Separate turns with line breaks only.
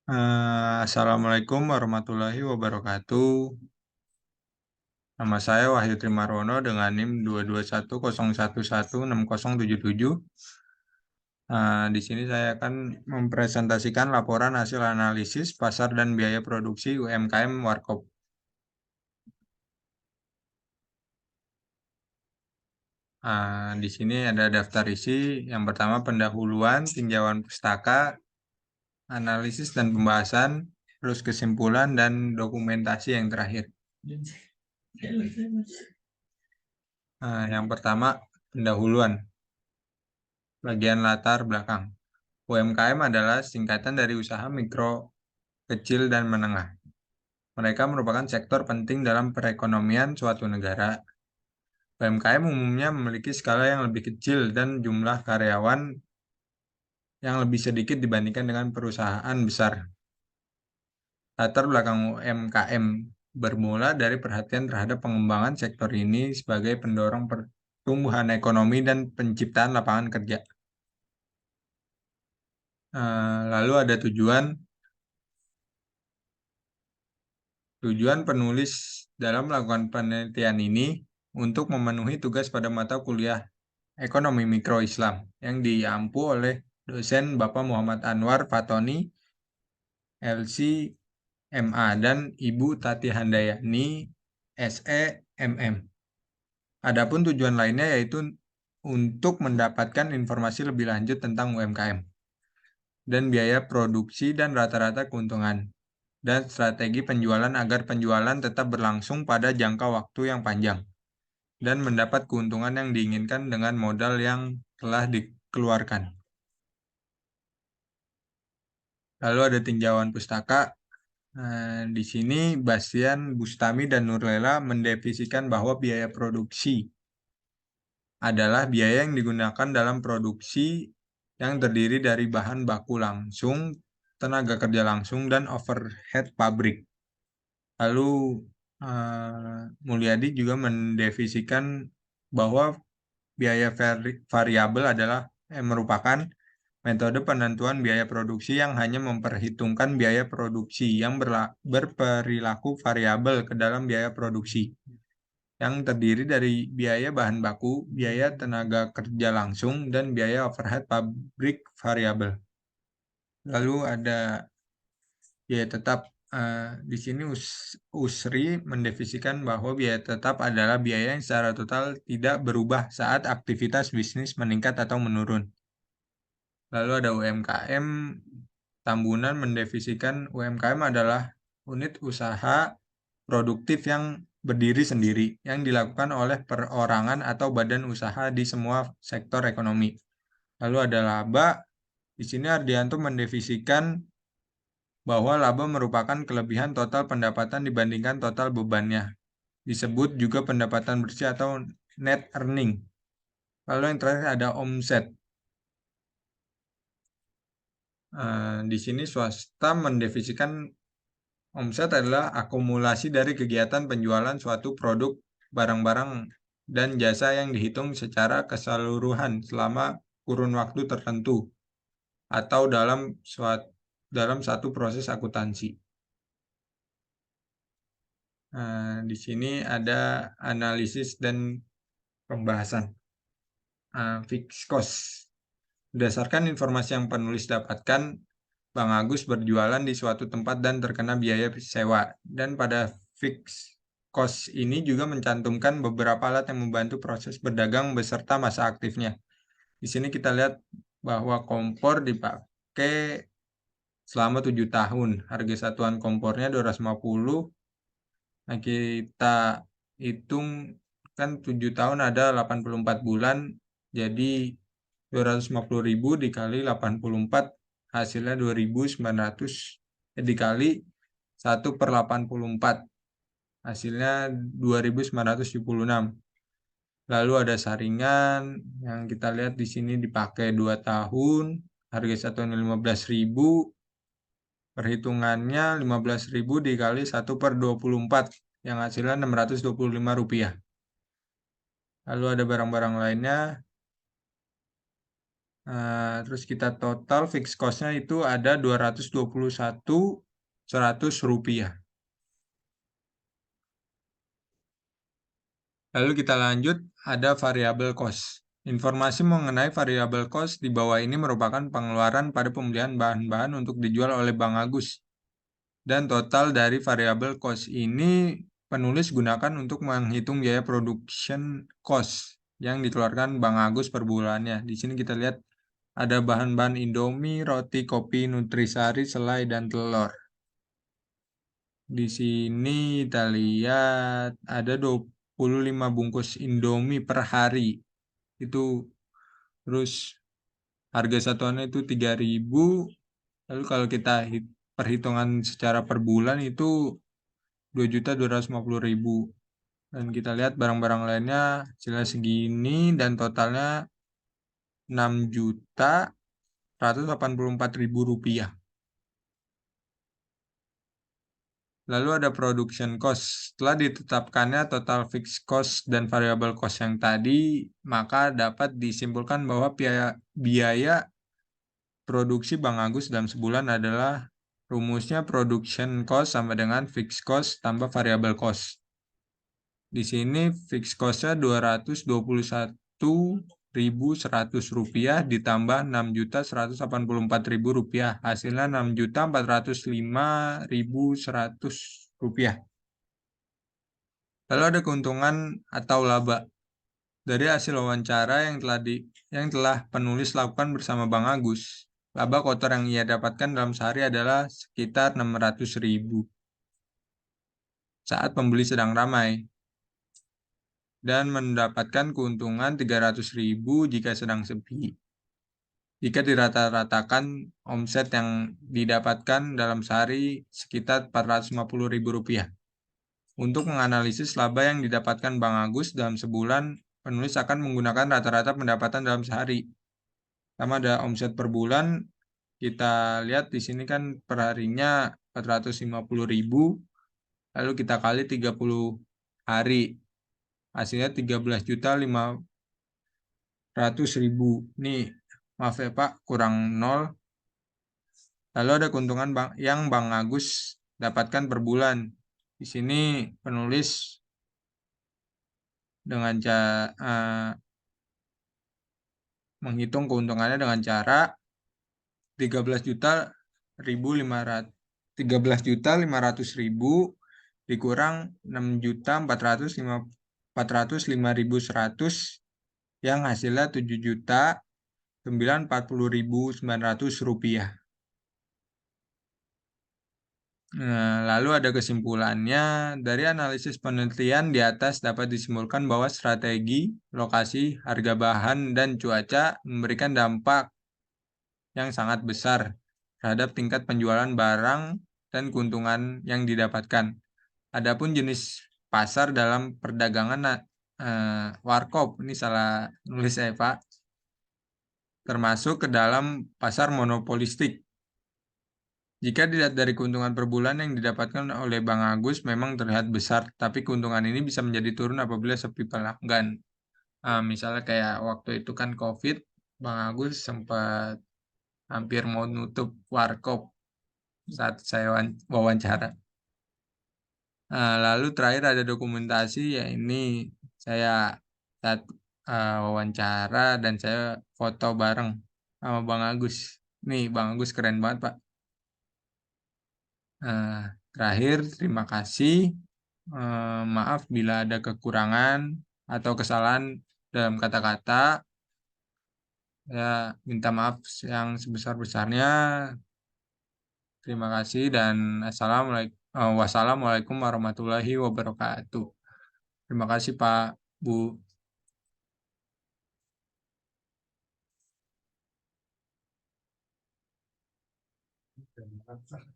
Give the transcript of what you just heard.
Assalamualaikum warahmatullahi wabarakatuh. Nama saya Wahyu Trimarwono dengan NIM 221011607. Di sini saya akan mempresentasikan laporan hasil analisis pasar dan biaya produksi UMKM Warkop. Di sini ada daftar isi. Yang pertama pendahuluan, tinjauan pustaka, analisis dan pembahasan, terus kesimpulan dan dokumentasi yang terakhir. Yang pertama pendahuluan. Bagian latar belakang. UMKM adalah singkatan dari usaha mikro, kecil, dan menengah. Mereka merupakan sektor penting dalam perekonomian suatu negara. UMKM umumnya memiliki skala yang lebih kecil dan jumlah karyawan yang lebih sedikit dibandingkan dengan perusahaan besar. Latar belakang UMKM bermula dari perhatian terhadap pengembangan sektor ini sebagai pendorong pertumbuhan ekonomi dan penciptaan lapangan kerja. Lalu ada Tujuan penulis dalam melakukan penelitian ini untuk memenuhi tugas pada mata kuliah Ekonomi Mikro Islam yang diampu oleh dosen Bapak Muhammad Anwar Fatoni, LC MA, dan Ibu Tati Handayani, SE MM. Adapun tujuan lainnya yaitu untuk mendapatkan informasi lebih lanjut tentang UMKM dan biaya produksi dan rata-rata keuntungan, dan strategi penjualan agar penjualan tetap berlangsung pada jangka waktu yang panjang dan mendapat keuntungan yang diinginkan dengan modal yang telah dikeluarkan. Lalu ada tinjauan pustaka. Di sini Bastian, Bustami, dan Nurlela mendefinisikan bahwa biaya produksi adalah biaya yang digunakan dalam produksi yang terdiri dari bahan baku langsung, tenaga kerja langsung, dan overhead pabrik. Lalu Mulyadi juga mendefinisikan bahwa biaya variabel adalah merupakan metode penentuan biaya produksi yang hanya memperhitungkan biaya produksi yang berperilaku variabel ke dalam biaya produksi, yang terdiri dari biaya bahan baku, biaya tenaga kerja langsung, dan biaya overhead pabrik variabel. Lalu ada biaya tetap. Di sini Usri mendefinisikan bahwa biaya tetap adalah biaya yang secara total tidak berubah saat aktivitas bisnis meningkat atau menurun. Lalu ada UMKM. Tambunan mendefinisikan UMKM adalah unit usaha produktif yang berdiri sendiri yang dilakukan oleh perorangan atau badan usaha di semua sektor ekonomi. Lalu ada laba. Di sini Ardianto mendefinisikan bahwa laba merupakan kelebihan total pendapatan dibandingkan total bebannya. Disebut juga pendapatan bersih atau net earning. Lalu yang terakhir ada omset. Di sini swasta mendefinisikan omset adalah akumulasi dari kegiatan penjualan suatu produk, barang-barang, dan jasa yang dihitung secara keseluruhan selama kurun waktu tertentu atau dalam satu proses akuntansi. Di sini ada analisis dan pembahasan. Fixed cost. Berdasarkan informasi yang penulis dapatkan, Bang Agus berjualan di suatu tempat dan terkena biaya sewa. Dan pada fixed cost ini juga mencantumkan beberapa alat yang membantu proses berdagang beserta masa aktifnya. Di sini kita lihat bahwa kompor dipakai selama 7 tahun. Harga satuan kompornya 250. Nah, kita hitung kan 7 tahun ada 84 bulan, jadi 250.000 dikali 84 hasilnya 2.900, dikali 1/84 hasilnya 2.976. Lalu ada saringan yang kita lihat di sini dipakai 2 tahun, harga satuan 15.000, perhitungannya 15.000 dikali 1/24 yang hasilnya 625 rupiah. Lalu ada barang-barang lainnya. Terus kita total fixed cost-nya itu ada 221.100 rupiah. Lalu kita lanjut, ada variable cost. Informasi mengenai variable cost di bawah ini merupakan pengeluaran pada pembelian bahan-bahan untuk dijual oleh Bang Agus. Dan total dari variable cost ini penulis gunakan untuk menghitung biaya production cost yang dikeluarkan Bang Agus per bulannya. Di sini kita lihat ada bahan-bahan Indomie, roti, kopi, nutrisari, selai, dan telur. Di sini kita lihat ada 25 bungkus Indomie per hari. Itu terus harga satuannya itu 3.000. Lalu kalau kita perhitungan secara per bulan itu 2.250.000. Dan kita lihat barang-barang lainnya jelas segini dan totalnya 6.184.000 rupiah. Lalu ada production cost. Setelah ditetapkannya total fixed cost dan variable cost yang tadi, maka dapat disimpulkan bahwa biaya produksi Bang Agus dalam sebulan adalah rumusnya production cost sama dengan fixed cost tambah variable cost. Di sini fixed cost-nya 221.100 rupiah ditambah 6.184.000 rupiah. Hasilnya 6.405.100 rupiah. Lalu ada keuntungan atau laba. Dari hasil wawancara yang telah penulis lakukan bersama Bang Agus, laba kotor yang ia dapatkan dalam sehari adalah sekitar 600.000 saat pembeli sedang ramai dan mendapatkan keuntungan 300.000 jika sedang sepi. Jika dirata-ratakan, omset yang didapatkan dalam sehari sekitar 450.000 rupiah. Untuk menganalisis laba yang didapatkan Bang Agus dalam sebulan, penulis akan menggunakan rata-rata pendapatan dalam sehari. Sama ada omset per bulan, kita lihat di sini kan per harinya 450.000, lalu kita kali 30 hari, hasilnya 13.500.000. Nih, maaf ya Pak, kurang 0. Lalu ada keuntungan yang Bang Agus dapatkan per bulan. Di sini penulis dengan menghitung keuntungannya dengan cara 13.500.000 dikurang 6.405.100 yang hasilnya 7.940.900 rupiah. Nah, lalu ada kesimpulannya. Dari analisis penelitian di atas dapat disimpulkan bahwa strategi, lokasi, harga bahan, dan cuaca memberikan dampak yang sangat besar terhadap tingkat penjualan barang dan keuntungan yang didapatkan. Adapun jenis pasar dalam perdagangan warkop, ini salah nulis saya Pak, termasuk ke dalam pasar monopolistik. Jika dilihat dari keuntungan per bulan yang didapatkan oleh Bang Agus memang terlihat besar, tapi keuntungan ini bisa menjadi turun apabila sepi pelanggan. Misalnya kayak waktu itu kan COVID, Bang Agus sempat hampir mau nutup warkop saat saya wawancara. Lalu terakhir ada dokumentasi, ya ini saya saat wawancara dan saya foto bareng sama Bang Agus. Nih Bang Agus keren banget Pak. Terakhir terima kasih. Maaf bila ada kekurangan atau kesalahan dalam kata-kata. Ya minta maaf yang sebesar-besarnya. Terima kasih dan wassalamualaikum warahmatullahi wabarakatuh. Terima kasih Pak, Bu.